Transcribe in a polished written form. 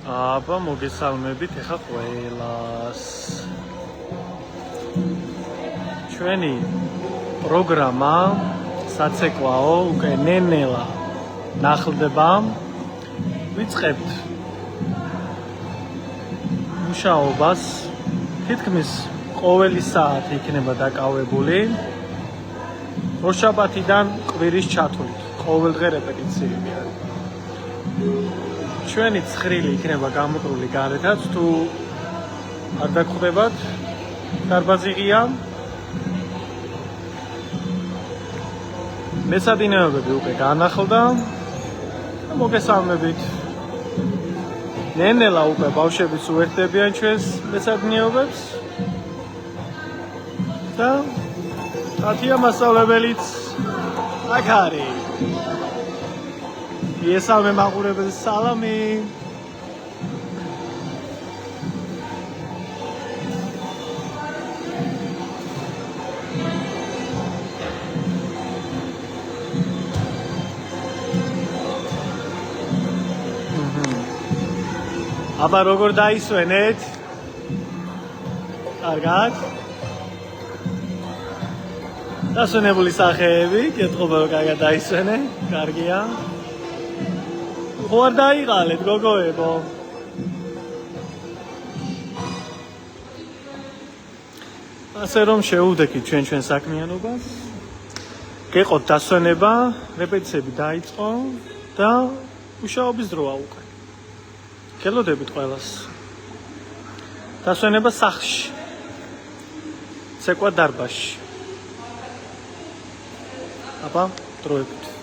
აბა მოგესალმებით ეხა ყველას. ჩვენი პროგრამა საცეკვაო უკვე ნენელა ნახლდება. ვიწყებთ მუშაობას. თითქმის ყოველი საათი იქნება დაკავებული. ორშაბათიდან კვირის ჩათვლით. ყოველდღე რეპეტიციებია. ჩვენი ცხრილი იქნება გამოკრული გარეთაც, თუ არ დაგხვდებათ, დარბაზი ღია. მეცადინეობები უკვე განახლდა. მოგესალმებით. ნენელა უკვე ბავშვებიც უერთდებიან ჩვენს მეცადინეობებს. და ათია მასწავლებელიც აქ არის. იესალმე მაყურებელს სალამი. აბა როგორ დაისვენეთ? კარგად? დასვენებული სახეები, კეთობა რომ კარგად დაისვენე, კარგია. ხო არ დაიყალეთ, გოგოებო. ასე რომ შევუდექით ჩვენ საქმიანობას. გეყოთ დასვენება, რეპეტიციები დაიწყო და მუშაობის დროა უკვე. გელოდებით ყველას. დასვენება სახლში. ცეკვა დარბაზში. აბა, დროებით.